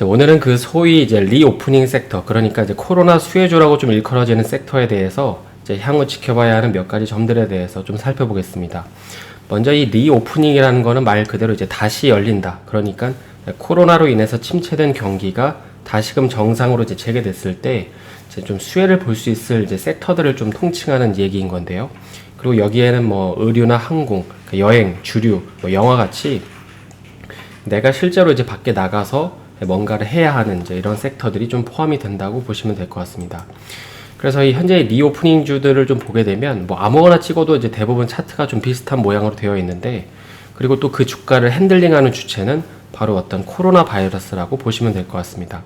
자, 오늘은 그 소위 이제 리오프닝 섹터, 그러니까 이제 코로나 수혜주라고 좀 일컬어지는 섹터에 대해서 이제 향후 지켜봐야 하는 몇 가지 점들에 대해서 좀 살펴보겠습니다. 먼저 이 리오프닝이라는 거는 말 그대로 이제 다시 열린다. 그러니까 코로나로 인해서 침체된 경기가 다시금 정상으로 이제 재개됐을 때 이제 좀 수혜를 볼 수 있을 이제 섹터들을 좀 통칭하는 얘기인 건데요. 그리고 여기에는 뭐 의류나 항공, 여행, 주류, 뭐 영화 같이 내가 실제로 이제 밖에 나가서 뭔가를 해야 하는 이제 이런 섹터들이 좀 포함이 된다고 보시면 될 것 같습니다. 그래서 이 현재 리오프닝 주들을 좀 보게 되면 뭐 아무거나 찍어도 이제 대부분 차트가 좀 비슷한 모양으로 되어 있는데, 그리고 또 그 주가를 핸들링하는 주체는 바로 어떤 코로나 바이러스라고 보시면 될 것 같습니다.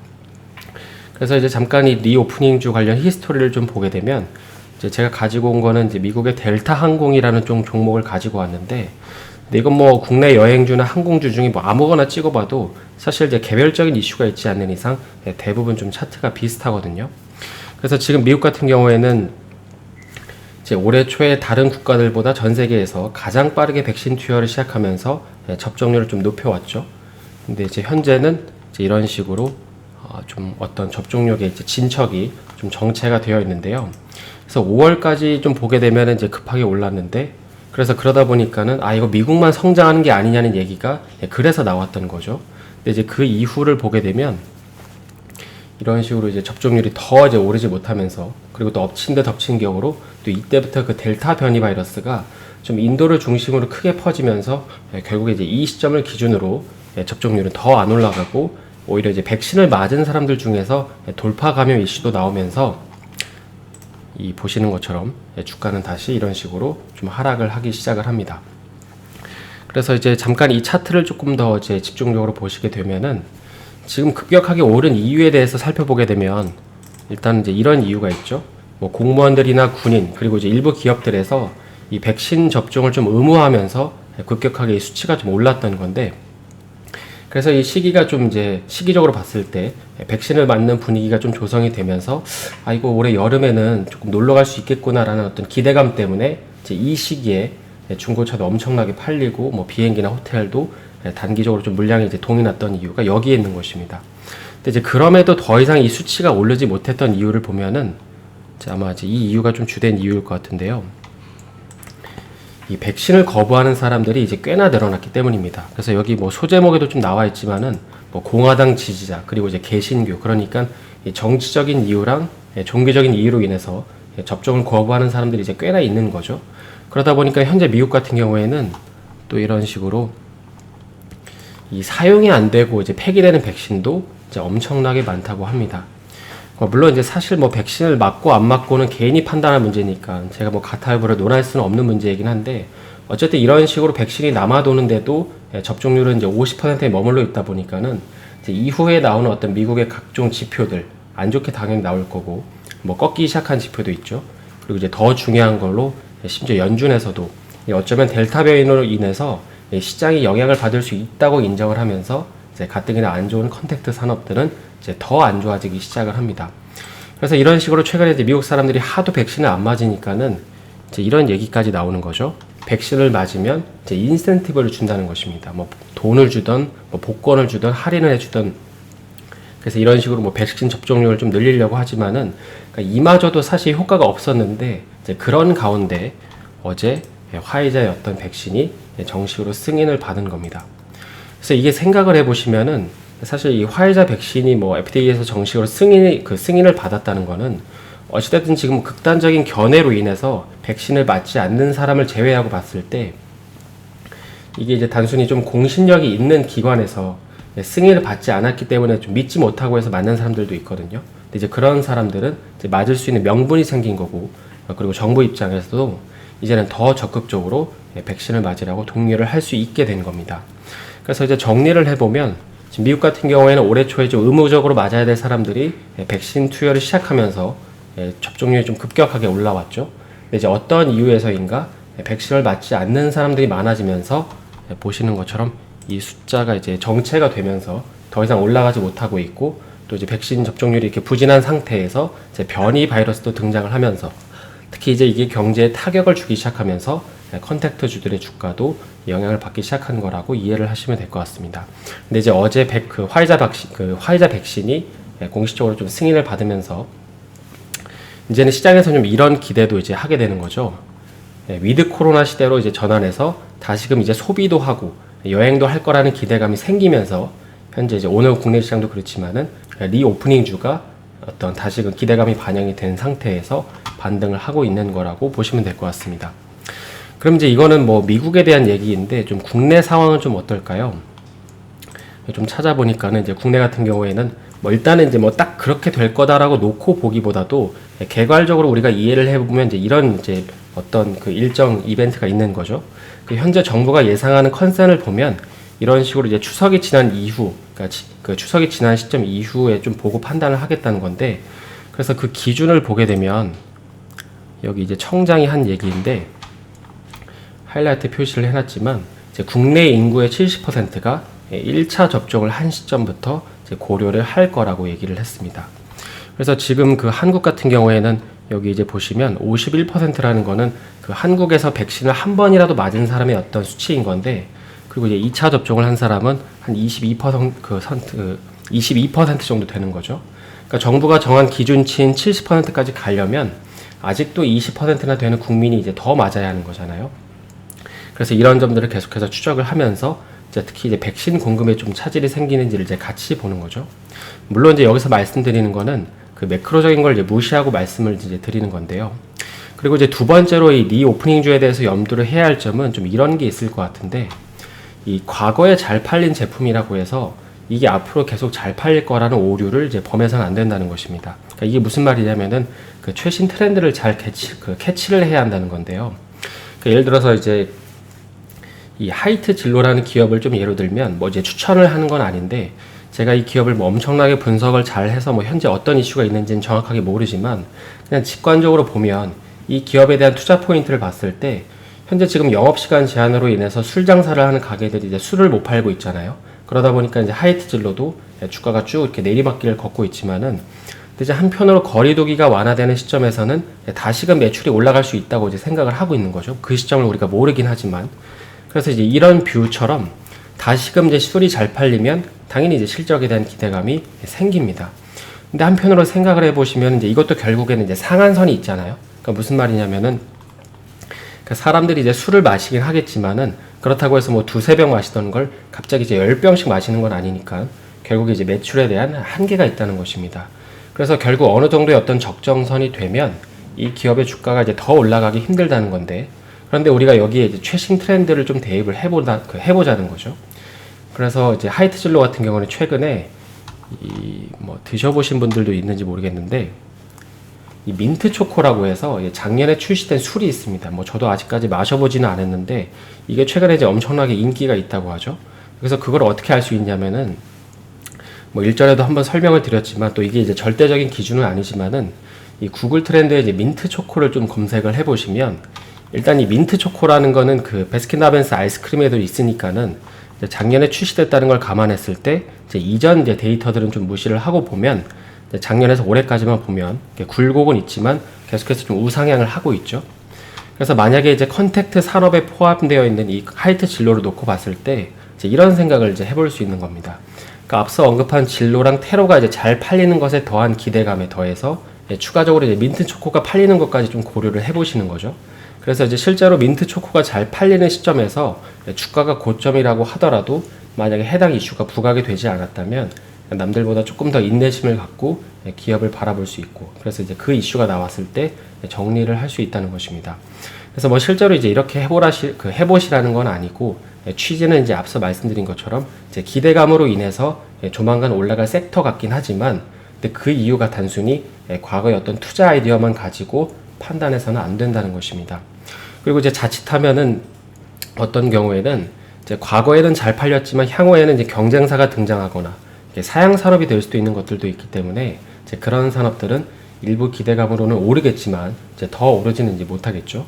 그래서 이제 잠깐 이 리오프닝 주 관련 히스토리를 좀 보게 되면, 이제 제가 가지고 온 거는 이제 미국의 델타 항공이라는 좀 종목을 가지고 왔는데, 근데 이건 뭐 국내 여행주나 항공주 중에 뭐 아무거나 찍어봐도 사실 이제 개별적인 이슈가 있지 않는 이상 대부분 좀 차트가 비슷하거든요. 그래서 지금 미국 같은 경우에는 이제 올해 초에 다른 국가들보다 전 세계에서 가장 빠르게 백신 투여를 시작하면서 접종률을 좀 높여왔죠. 근데 이제 현재는 이제 이런 식으로 좀 어떤 접종력의 이제 진척이 좀 정체가 되어 있는데요. 그래서 5월까지 좀 보게 되면 이제 급하게 올랐는데, 그래서 그러다 보니까는 이거 미국만 성장하는 게 아니냐는 얘기가 그래서 나왔던 거죠. 근데 이제 그 이후를 보게 되면 이런 식으로 이제 접종률이 더 이제 오르지 못하면서, 그리고 또 엎친 데 덮친 격으로 또 이때부터 그 델타 변이 바이러스가 좀 인도를 중심으로 크게 퍼지면서 결국에 이제 이 시점을 기준으로 접종률은 더 안 올라가고, 오히려 이제 백신을 맞은 사람들 중에서 돌파 감염 이슈도 나오면서 이 보시는 것처럼 주가는 다시 이런 식으로 좀 하락을 하기 시작을 합니다. 그래서 이제 잠깐 이 차트를 조금 더 이제 집중적으로 보시게 되면은 지금 급격하게 오른 이유에 대해서 살펴보게 되면, 일단 이제 이런 이유가 있죠. 뭐 공무원들이나 군인, 그리고 이제 일부 기업들에서 이 백신 접종을 좀 의무화하면서 급격하게 이 수치가 좀 올랐던 건데, 그래서 이 시기가 좀 이제 시기적으로 봤을 때 백신을 맞는 분위기가 좀 조성이 되면서 이거 올해 여름에는 조금 놀러 갈 수 있겠구나라는 어떤 기대감 때문에 이제 이 시기에 중고차도 엄청나게 팔리고 뭐 비행기나 호텔도 단기적으로 좀 물량이 이제 동이 났던 이유가 여기에 있는 것입니다. 근데 이제 그럼에도 더 이상 이 수치가 오르지 못했던 이유를 보면은 아마 이제 이 이유가 좀 주된 이유일 것 같은데요. 이 백신을 거부하는 사람들이 이제 꽤나 늘어났기 때문입니다. 그래서 여기 뭐 소제목에도 좀 나와 있지만은 뭐 공화당 지지자, 그리고 이제 개신교, 그러니까 이 정치적인 이유랑 종교적인 이유로 인해서 접종을 거부하는 사람들이 이제 꽤나 있는 거죠. 그러다 보니까 현재 미국 같은 경우에는 또 이런 식으로 이 사용이 안 되고 이제 폐기되는 백신도 이제 엄청나게 많다고 합니다. 물론 이제 사실 뭐 백신을 맞고 안 맞고는 개인이 판단할 문제니까 제가 뭐 가타부를 논할 수는 없는 문제이긴 한데, 어쨌든 이런 식으로 백신이 남아도는데도 접종률은 이제 50%에 머물러 있다 보니까는 이제 이후에 나오는 어떤 미국의 각종 지표들 안 좋게 당연히 나올 거고, 뭐 꺾이기 시작한 지표도 있죠. 그리고 이제 더 중요한 걸로 심지어 연준에서도 어쩌면 델타 변이로 인해서 시장이 영향을 받을 수 있다고 인정을 하면서 이제 가뜩이나 안 좋은 컨택트 산업들은 이제 더 안 좋아지기 시작을 합니다. 그래서 이런 식으로 최근에 이제 미국 사람들이 하도 백신을 안 맞으니까는 이제 이런 얘기까지 나오는 거죠. 백신을 맞으면 이제 인센티브를 준다는 것입니다. 뭐 돈을 주던, 뭐 복권을 주던, 할인을 해주던. 그래서 이런 식으로 뭐 백신 접종률을 좀 늘리려고 하지만은, 그러니까 이마저도 사실 효과가 없었는데, 이제 그런 가운데 어제 화이자의 어떤 백신이 정식으로 승인을 받은 겁니다. 그래서 이게 생각을 해보시면은 사실 이 화이자 백신이 뭐 FDA에서 정식으로 승인을 받았다는 거는 어찌됐든 지금 극단적인 견해로 인해서 백신을 맞지 않는 사람을 제외하고 봤을 때 이게 이제 단순히 좀 공신력이 있는 기관에서 승인을 받지 않았기 때문에 좀 믿지 못하고 해서 맞는 사람들도 있거든요. 근데 이제 그런 사람들은 이제 맞을 수 있는 명분이 생긴 거고, 그리고 정부 입장에서도 이제는 더 적극적으로 백신을 맞으라고 독려를 할 수 있게 된 겁니다. 그래서 이제 정리를 해보면, 지금 미국 같은 경우에는 올해 초에 좀 의무적으로 맞아야 될 사람들이 백신 투여를 시작하면서 접종률이 좀 급격하게 올라왔죠. 근데 이제 어떤 이유에서인가 백신을 맞지 않는 사람들이 많아지면서 보시는 것처럼 이 숫자가 이제 정체가 되면서 더 이상 올라가지 못하고 있고, 또 이제 백신 접종률이 이렇게 부진한 상태에서 이제 변이 바이러스도 등장을 하면서, 특히 이제 이게 경제에 타격을 주기 시작하면서 컨택트주들의 주가도 영향을 받기 시작한 거라고 이해를 하시면 될 것 같습니다. 근데 이제 어제 화이자 백신이 공식적으로 좀 승인을 받으면서 이제는 시장에서 좀 이런 기대도 이제 하게 되는 거죠. 위드 코로나 시대로 이제 전환해서 다시금 이제 소비도 하고 여행도 할 거라는 기대감이 생기면서 현재 이제 오늘 국내 시장도 그렇지만은 리오프닝 주가 어떤 다시금 기대감이 반영이 된 상태에서 반등을 하고 있는 거라고 보시면 될 것 같습니다. 그럼 이제 이거는 뭐 미국에 대한 얘기인데 좀 국내 상황은 좀 어떨까요? 좀 찾아보니까는 이제 국내 같은 경우에는 뭐 일단은 이제 뭐 딱 그렇게 될 거다라고 놓고 보기보다도 개괄적으로 우리가 이해를 해보면 이제 이런 이제 어떤 그 일정 이벤트가 있는 거죠. 그 현재 정부가 예상하는 컨센을 보면 이런 식으로 이제 추석이 지난 이후, 그러니까 그 추석이 지난 시점 이후에 좀 보고 판단을 하겠다는 건데, 그래서 그 기준을 보게 되면 여기 이제 청장이 한 얘기인데 하이라이트 표시를 해놨지만 이제 국내 인구의 70%가 1차 접종을 한 시점부터 이제 고려를 할 거라고 얘기를 했습니다. 그래서 지금 그 한국 같은 경우에는 여기 이제 보시면 51%라는 거는 그 한국에서 백신을 한 번이라도 맞은 사람의 어떤 수치인 건데, 그리고 이제 2차 접종을 한 사람은 한 22% 정도 되는 거죠. 그러니까 정부가 정한 기준치인 70%까지 가려면 아직도 20%나 되는 국민이 이제 더 맞아야 하는 거잖아요. 그래서 이런 점들을 계속해서 추적을 하면서 이제 특히 이제 백신 공급에 좀 차질이 생기는지를 이제 같이 보는 거죠. 물론 이제 여기서 말씀드리는 거는 그 매크로적인 걸 이제 무시하고 말씀을 이제 드리는 건데요. 그리고 이제 두 번째로 이 리오프닝주에 대해서 염두를 해야 할 점은 좀 이런 게 있을 것 같은데, 이 과거에 잘 팔린 제품이라고 해서 이게 앞으로 계속 잘 팔릴 거라는 오류를 이제 범해서는 안 된다는 것입니다. 그러니까 이게 무슨 말이냐면은 그 최신 트렌드를 잘 캐치를 해야 한다는 건데요. 그러니까 예를 들어서 이제 이 하이트 진로라는 기업을 좀 예로 들면 뭐 이제 추천을 하는 건 아닌데, 제가 이 기업을 뭐 엄청나게 분석을 잘 해서 뭐 현재 어떤 이슈가 있는지는 정확하게 모르지만 그냥 직관적으로 보면 이 기업에 대한 투자 포인트를 봤을 때 현재 지금 영업시간 제한으로 인해서 술 장사를 하는 가게들이 이제 술을 못 팔고 있잖아요. 그러다 보니까 이제 하이트 진로도 주가가 쭉 이렇게 내리막길을 걷고 있지만은, 근데 이제 한편으로 거리두기가 완화되는 시점에서는 다시금 매출이 올라갈 수 있다고 이제 생각을 하고 있는 거죠. 그 시점을 우리가 모르긴 하지만. 그래서 이제 이런 뷰처럼 다시금 이제 술이 잘 팔리면 당연히 이제 실적에 대한 기대감이 생깁니다. 근데 한편으로 생각을 해보시면 이제 이것도 결국에는 이제 상한선이 있잖아요. 그러니까 무슨 말이냐면은, 그러니까 사람들이 이제 술을 마시긴 하겠지만은 그렇다고 해서 뭐 두세 병 마시던 걸 갑자기 이제 10병씩 마시는 건 아니니까 결국에 이제 매출에 대한 한계가 있다는 것입니다. 그래서 결국 어느 정도의 어떤 적정선이 되면 이 기업의 주가가 이제 더 올라가기 힘들다는 건데, 그런데 우리가 여기에 이제 최신 트렌드를 좀 대입을 해보자는 거죠. 그래서 이제 하이트 진로 같은 경우는 최근에 뭐 드셔보신 분들도 있는지 모르겠는데, 이 민트 초코라고 해서 작년에 출시된 술이 있습니다. 뭐 저도 아직까지 마셔보지는 않았는데 이게 최근에 이제 엄청나게 인기가 있다고 하죠. 그래서 그걸 어떻게 알 수 있냐면은, 뭐 일전에도 한번 설명을 드렸지만 또 이게 이제 절대적인 기준은 아니지만은 이 구글 트렌드에 이제 민트 초코를 좀 검색을 해보시면, 일단 이 민트 초코라는 거는 그 베스킨라빈스 아이스크림에도 있으니까는 이제 작년에 출시됐다는 걸 감안했을 때 이제 이전 이제 데이터들은 좀 무시를 하고 보면 이제 작년에서 올해까지만 보면 굴곡은 있지만 계속해서 좀 우상향을 하고 있죠. 그래서 만약에 이제 컨택트 산업에 포함되어 있는 이 하이트 진로를 놓고 봤을 때 이제 이런 생각을 이제 해볼 수 있는 겁니다. 그러니까 앞서 언급한 진로랑 테로가 이제 잘 팔리는 것에 더한 기대감에 더해서 추가적으로 이제 민트 초코가 팔리는 것까지 좀 고려를 해보시는 거죠. 그래서 이제 실제로 민트 초코가 잘 팔리는 시점에서 주가가 고점이라고 하더라도 만약에 해당 이슈가 부각이 되지 않았다면 남들보다 조금 더 인내심을 갖고 기업을 바라볼 수 있고, 그래서 이제 그 이슈가 나왔을 때 정리를 할 수 있다는 것입니다. 그래서 뭐 실제로 이제 이렇게 해보시라는 건 아니고, 취지는 이제 앞서 말씀드린 것처럼 이제 기대감으로 인해서 조만간 올라갈 섹터 같긴 하지만, 근데 그 이유가 단순히 과거의 어떤 투자 아이디어만 가지고 판단해서는 안 된다는 것입니다. 그리고 이제 자칫하면은 어떤 경우에는 이제 과거에는 잘 팔렸지만 향후에는 이제 경쟁사가 등장하거나 사양 산업이 될 수도 있는 것들도 있기 때문에 이제 그런 산업들은 일부 기대감으로는 오르겠지만 이제 더 오르지는 이제 못하겠죠.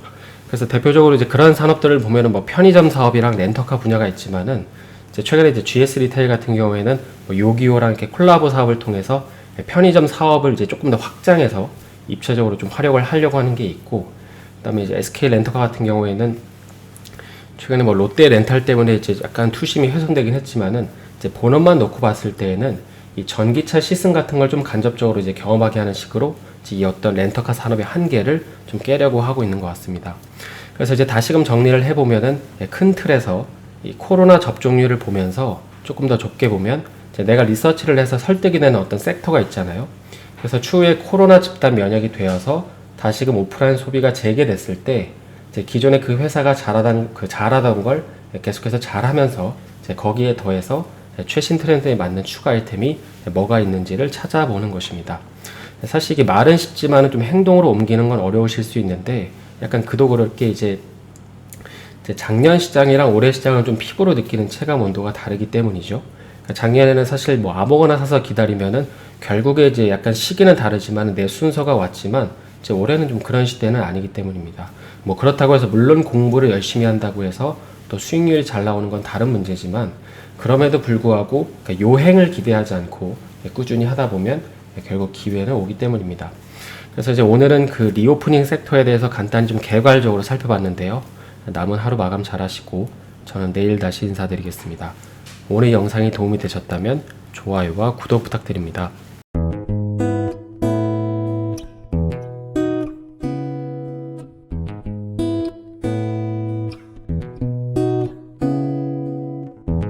그래서 대표적으로 이제 그런 산업들을 보면은 뭐 편의점 사업이랑 렌터카 분야가 있지만은 이제 최근에 이제 GS 리테일 같은 경우에는 뭐 요기요랑 이렇게 콜라보 사업을 통해서 편의점 사업을 이제 조금 더 확장해서 입체적으로 좀 활용을 하려고 하는 게 있고, 그다음에 이제 SK 렌터카 같은 경우에는 최근에 뭐 롯데 렌탈 때문에 이제 약간 투심이 훼손되긴 했지만은 이제 본업만 놓고 봤을 때에는 이 전기차 시승 같은 걸 좀 간접적으로 이제 경험하게 하는 식으로 이제 이 어떤 렌터카 산업의 한계를 좀 깨려고 하고 있는 것 같습니다. 그래서 이제 다시금 정리를 해보면은 큰 틀에서 이 코로나 접종률을 보면서 조금 더 좁게 보면 이제 내가 리서치를 해서 설득이 되는 어떤 섹터가 있잖아요. 그래서 추후에 코로나 집단 면역이 되어서 다시금 오프라인 소비가 재개됐을 때 이제 기존에 그 회사가 잘하던 걸 계속해서 잘하면서 이제 거기에 더해서 최신 트렌드에 맞는 추가 아이템이 뭐가 있는지를 찾아보는 것입니다. 사실 이게 말은 쉽지만 좀 행동으로 옮기는 건 어려우실 수 있는데 약간 그도 그렇게 이제 작년 시장이랑 올해 시장은 좀 피부로 느끼는 체감 온도가 다르기 때문이죠. 그러니까 작년에는 사실 뭐 아무거나 사서 기다리면은 결국에 이제 약간 시기는 다르지만 내 순서가 왔지만 이제 올해는 좀 그런 시대는 아니기 때문입니다. 뭐 그렇다고 해서 물론 공부를 열심히 한다고 해서 또 수익률이 잘 나오는 건 다른 문제지만 그럼에도 불구하고 그러니까 요행을 기대하지 않고 꾸준히 하다 보면 결국 기회는 오기 때문입니다. 그래서 이제 오늘은 그 리오프닝 섹터에 대해서 간단히 좀 개괄적으로 살펴봤는데요. 남은 하루 마감 잘 하시고 저는 내일 다시 인사드리겠습니다. 오늘 영상이 도움이 되셨다면 좋아요와 구독 부탁드립니다.